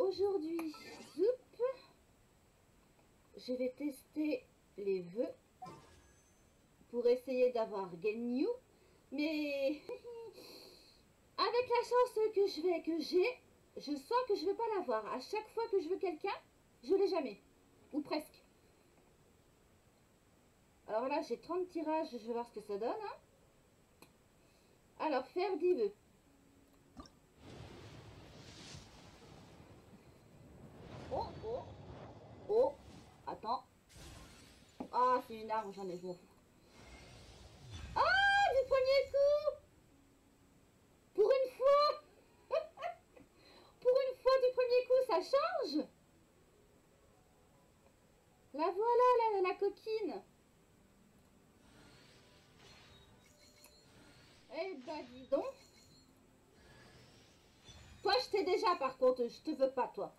Aujourd'hui, je vais tester les vœux pour essayer d'avoir Genyu, mais avec la chance que j'ai, je sens que je vais pas l'avoir. À chaque fois que je veux quelqu'un, je l'ai jamais, ou presque. Alors là, j'ai 30 tirages, je vais voir ce que ça donne. Hein. Alors, faire 10 vœux. Oh, oh, oh, attends. Ah, c'est une arme, j'en ai beau. Ah, du premier coup. Pour une fois. Pour une fois, du premier coup, ça change. La voilà, la coquine. Eh ben, dis donc. Toi, je t'ai déjà, par contre, je te veux pas, toi.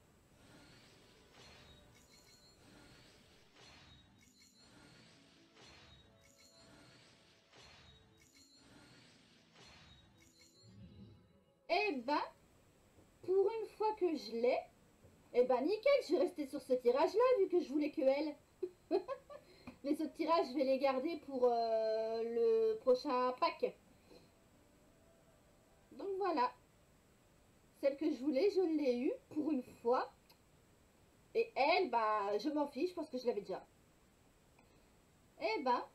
Eh ben, pour une fois que je l'ai, eh ben nickel, je vais rester sur ce tirage-là, vu que je voulais que elle. Les autres tirages, je vais les garder pour le prochain pack. Donc voilà. Celle que je voulais, je l'ai eue pour une fois. Et elle, bah, je m'en fiche parce que je l'avais déjà. Eh ben,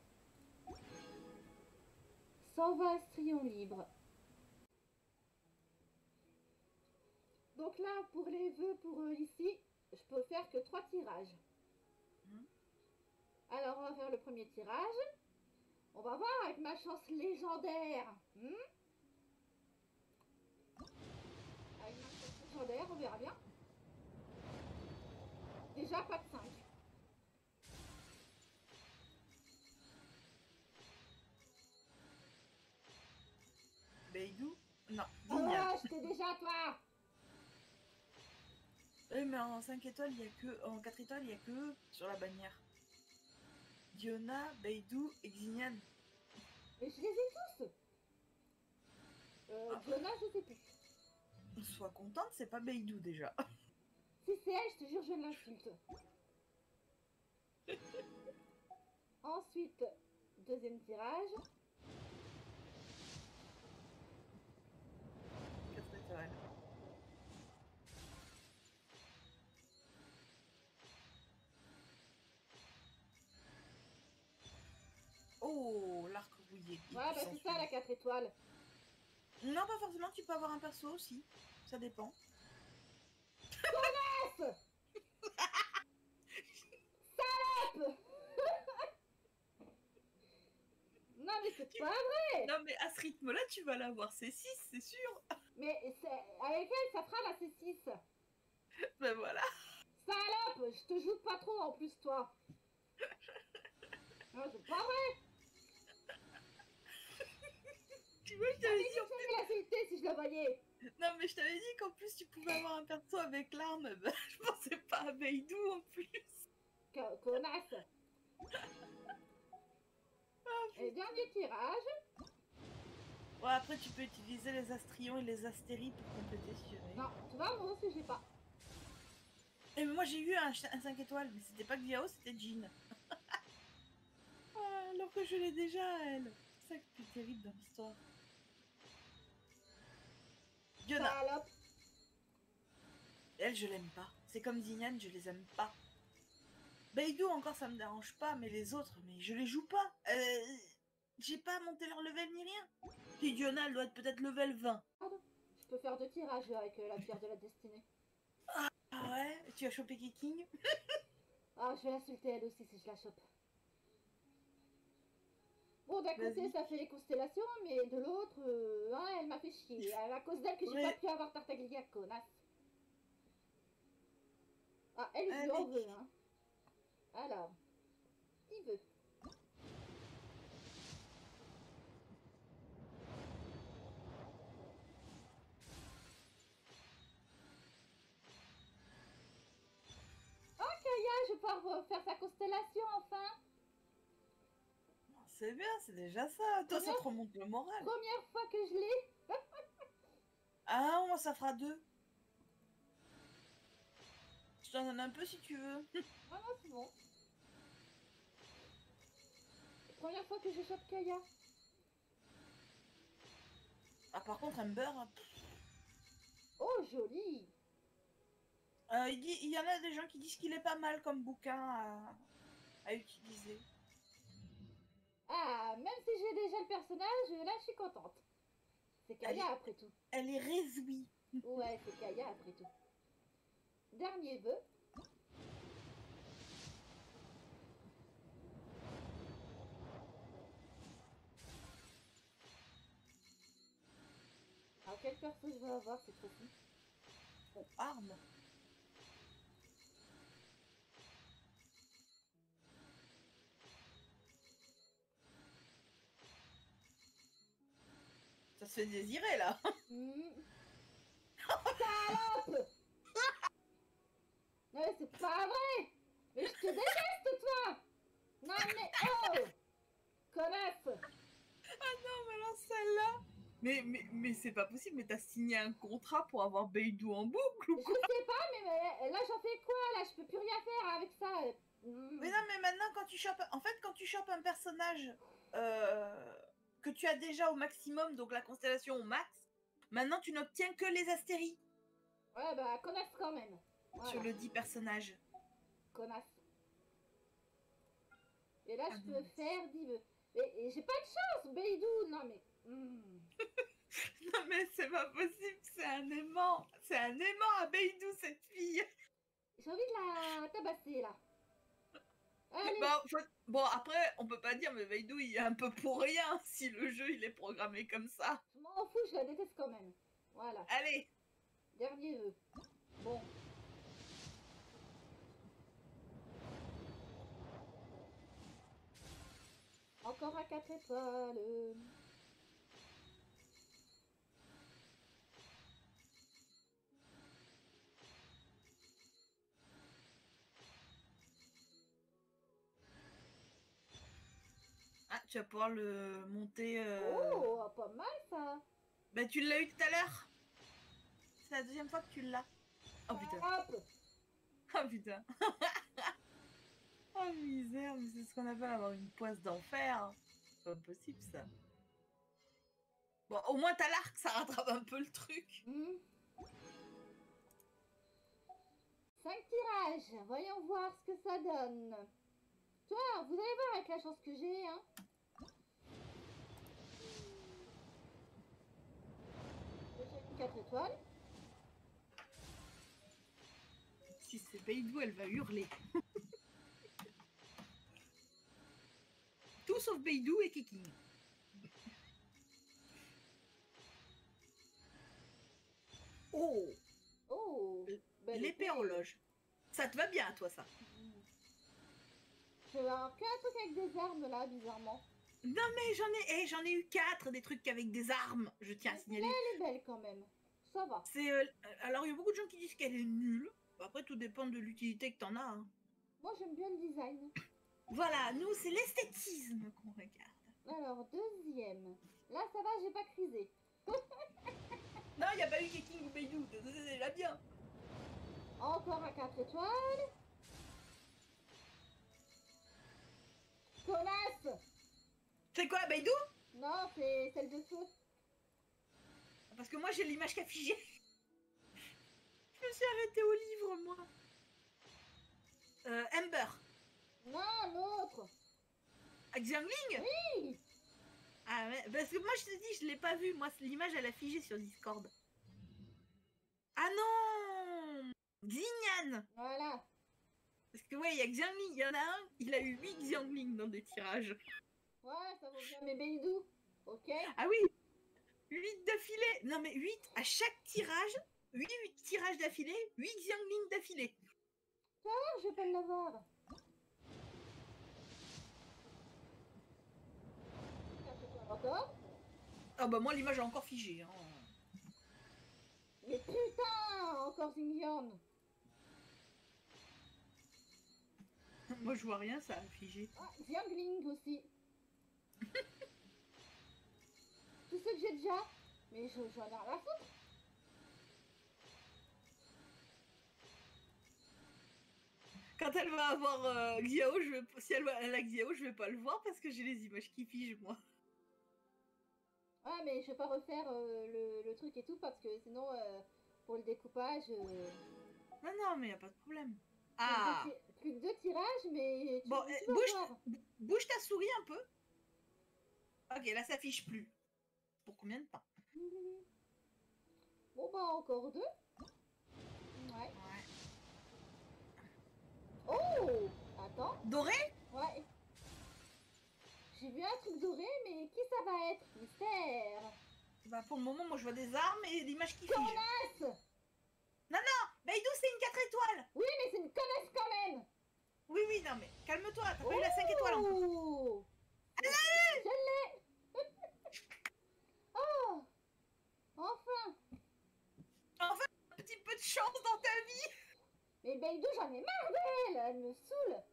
120 astrions libres. Donc là, pour les vœux, pour ici, je peux faire que 3 tirages. Alors, on va faire le premier tirage. On va voir avec ma chance légendaire. Avec ma chance légendaire, on verra bien. Déjà, pas de 5. Beidou? Non, Ah, Dignan. je t'ai déjà, toi. Oui, mais en 5 étoiles, il y a que. En 4 étoiles, il y a que eux sur la bannière. Diona, Beidou et Xignan. Mais je les ai tous. Diona, je sais plus. Sois contente, c'est pas Beidou déjà. Si c'est elle, je te jure, je l'insulte. Ensuite, deuxième tirage. 4 étoiles. Oh, l'arc rouillé. Ouais, bah c'est ça la 4 étoiles. Non, pas forcément, tu peux avoir un perso aussi. Ça dépend. Connasse. Salope. Non mais c'est pas vrai. Non, mais à ce rythme-là, tu vas l'avoir. C'est 6, c'est sûr. Mais avec elle, ça fera la C6. Ben voilà. Salope, je te joue pas trop en plus, toi. Non, c'est pas vrai. Tu vois, je T'avais t'avais dit dit que j'allais l'insulter si je la voyais. Non, mais je t'avais dit qu'en plus, tu pouvais avoir un perso avec l'arme. Ben, je pensais pas à Beidou en plus. Connasse. Et dernier tirage. Ouais, après, tu peux utiliser les astrions et les astéries pour compléter si tu veux. Non, tu vois, moi aussi, j'ai pas. Et moi, j'ai eu un 5 étoiles, mais c'était pas Xiao, c'était Jean. Ah, alors que je l'ai déjà, elle. C'est ça qui est plus terrible dans l'histoire. Diona. Salope. Elle, je l'aime pas. C'est comme Xignan, je les aime pas. Beidou, encore, ça me dérange pas, mais les autres, mais je les joue pas. J'ai pas monté leur level ni rien. Puis Diona, elle doit être peut-être level 20. Pardon. Je peux faire 2 tirages avec la pierre de la destinée. Ah ouais? Tu as chopé Kiking? Ah, je vais l'insulter elle aussi si je la chope. Bon, d'un côté, Vas-y. ça fait les constellations, mais de l'autre, hein, elle m'a fait chier. À cause d'elle que j'ai Ouais. pas pu avoir Tartaglia, connasse. Ah, elle, je lui en Allez. veux, hein. Alors, qui veut? Oh, Kaya, je vais pouvoir faire sa constellation, enfin. C'est bien, c'est déjà ça. Toi, ça te remonte le moral. Première fois que je l'ai. Ah, moi, ça fera 2. t'en donne un peu si tu veux. Ah non, c'est bon. Première fois que je chope Kaya. Ah, par contre, Amber, Oh, joli. il y en a des gens qui disent qu'il est pas mal comme bouquin à utiliser. Ah, même si j'ai déjà le personnage, là, je suis contente. C'est Kaya après tout. Elle est réjouie. Ouais, c'est Kaya après tout. Dernier vœu. Alors, quel perso je vais avoir cette fois-ci? Oh, arme. Ça se fait désirer, là. Salope! Non, mais c'est pas vrai! Mais je te déteste, toi! Non, mais oh! Connasse! Ah non, mais alors celle-là. Mais c'est pas possible, mais t'as signé un contrat pour avoir Beidou en boucle ou Je quoi? sais pas, mais là, j'en fais quoi, là? Je peux plus rien faire avec ça. Mais non, mais maintenant, quand tu chopes. En fait, quand tu chopes un personnage que tu as déjà au maximum, donc la constellation au max, maintenant tu n'obtiens que les astéries Ouais, bah, connasse quand même. Voilà. sur le 10 personnages. Connasse. Et là, Ah je non, peux mais... faire 10 vœux. Et j'ai pas de chance, Beidou! Non, mais... Non, mais c'est pas possible, c'est un aimant. C'est un aimant à Beidou, cette fille. J'ai envie de la tabasser, là. Allez! Bon, après, on peut pas dire, mais Beidou, il est un peu pour rien si le jeu il est programmé comme ça. Je m'en fous, je la déteste quand même. Voilà. Allez. Dernier vœu. Bon. Encore à 4 étoiles. Ah, tu vas pouvoir le monter. Oh, pas mal ça. Bah, tu l'as eu tout à l'heure. C'est la deuxième fois que tu l'as. Oh putain. Hop. Oh putain. Oh misère, mais c'est ce qu'on appelle avoir une poisse d'enfer. C'est pas possible ça. Bon, au moins t'as l'arc, ça rattrape un peu le truc. 5 tirages. Voyons voir ce que ça donne. Toi, vous allez voir avec la chance que j'ai, hein. J'ai 4 étoiles. Si c'est Beidou, elle va hurler. Tout sauf Beidou et Keking. Oh, Oh. l'épée horloge. Ça te va bien à toi ça? Je vais avoir qu'un truc avec des armes là, bizarrement. Non mais j'en ai eu 4 des trucs avec des armes, je tiens à signaler. Elle est belle quand même. Ça va. Alors il y a beaucoup de gens qui disent qu'elle est nulle. Après tout dépend de l'utilité que t'en as. Hein. Moi j'aime bien le design. Voilà, nous c'est l'esthétisme qu'on regarde. Alors, deuxième. Là ça va, j'ai pas crisé. Non, il n'y a pas eu Keking ou Beidou, c'est déjà bien. Encore à 4 étoiles. Connasse! C'est quoi, Beidou? Non, c'est celle de feu. Parce que moi j'ai l'image qui a figé. Je me suis arrêtée au livre, moi. Amber. Non, l'autre. Xiangling? Oui! Ah ouais, parce que moi je te dis, je l'ai pas vu. Moi, l'image elle a figé sur Discord. Ah non! Xignan! Voilà. Parce que ouais, il y a Xiangling, il y en a un, il a eu 8 Xiangling dans des tirages. Ouais, ça vaut bien mes Beidou. Ok? Ah oui! 8 d'affilée! Non mais 8 à chaque tirage, 8 tirages d'affilée, 8 Xiangling d'affilée. Tu vas voir, je vais pas l'avoir. Encore? Ah bah moi l'image a encore figé. Hein. Mais putain! Encore Xingyan. Moi je vois rien, ça a figé. Ah, Xiangling aussi. Tout ce que j'ai déjà. Mais j'en ai rien à foutre. Quand elle va avoir Xiao, si elle a Xiao, je vais pas le voir parce que j'ai les images qui figent, moi. Ah, mais je vais pas refaire le truc et tout parce que sinon, pour le découpage, Non, non, mais y a pas de problème. plus que Ah plus que 2 tirages, mais bon, tu vas voir. bouge ta souris un peu. Ok, là, ça affiche plus. Pour combien de temps? Bon, bah, encore 2. Ouais. Ouais. Oh! Attends. Doré? Ouais. J'ai vu un truc doré, mais qui ça va être? Mystère. Bah, pour le moment, moi, je vois des armes et l'image qui fige. Connasse! Non, non, Beidou, c'est une 4 étoiles. Oui, mais c'est une connasse quand même! Oui, oui, non, mais calme-toi, t'as pas eu la 5 étoiles encore. Oh! Je l'ai! Oh! Enfin! Enfin, un petit peu de chance dans ta vie. Mais Beidou, j'en ai marre d'elle! Elle me saoule!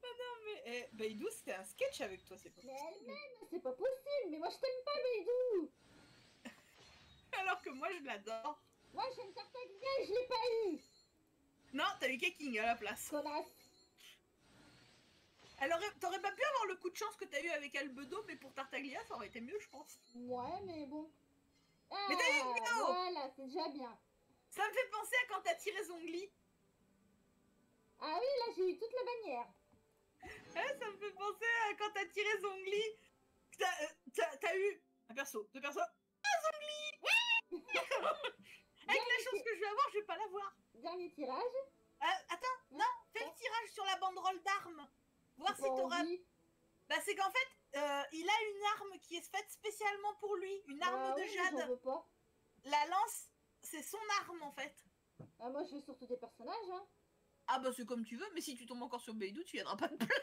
Non, mais Beidou, c'était un sketch avec toi, c'est pas Mais possible. elle-même, c'est pas possible! Mais moi, je t'aime pas, Beidou! Alors que moi, je l'adore. Moi, j'ai une Tartaglia et je l'ai pas eu! Non, t'as eu Keking à la place. Connasse! T'aurais pas pu avoir le coup de chance que t'as eu avec Albedo, mais pour Tartaglia, ça aurait été mieux, je pense. Ouais, mais bon. Mais t'as eu Xiao! Voilà, c'est déjà bien. Ça me fait penser à quand t'as tiré Zongli. Ah oui, là, j'ai eu toute la bannière. Hein, ça me fait penser à quand t'as tiré Zongli. T'as eu un perso, deux persos. Ah, Zongli! Oui. Avec la chance que je vais avoir, je vais pas l'avoir. Dernier tirage. Attends, non, fais le tirage sur la banderole d'armes. Voir si Pas t'auras... envie. Bah c'est qu'en fait, il a une arme qui est faite spécialement pour lui. Une arme de Oui, mais j'en jade. veux pas. La lance, c'est son arme en fait. Ah, moi, je veux surtout des personnages, hein. Ah bah c'est comme tu veux, mais si tu tombes encore sur Beidou, tu viendras pas de plaindre.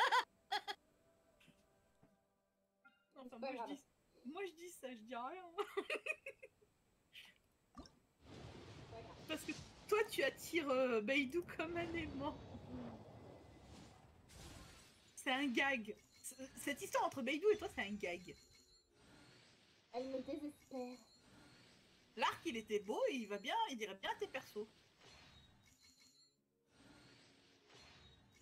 Enfin, moi je dis ça, je dis rien. Parce que toi tu attires Beidou comme un aimant. C'est un gag. Cette histoire entre Beidou et toi, c'est un gag. Elle me désespère. L'arc, il était beau et il va bien, il dirait bien à tes persos.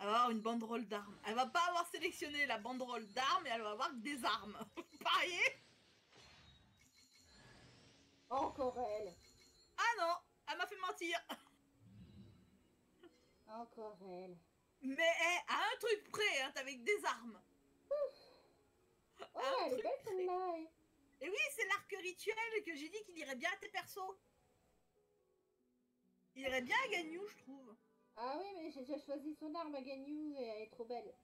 Elle va avoir une banderole d'armes. Elle va pas avoir sélectionné la banderole d'armes et elle va avoir des armes. Pariez. Encore elle. Ah non, elle m'a fait mentir. Encore elle. Mais à un truc près, hein, t'avais des armes. Oh, elle est belle celle-là. Et oui, c'est l'arc rituel que j'ai dit qu'il irait bien à tes persos. Il irait bien à Gagnou, je trouve. Ah oui, mais j'ai déjà choisi son arme à Gagnou et elle est trop belle.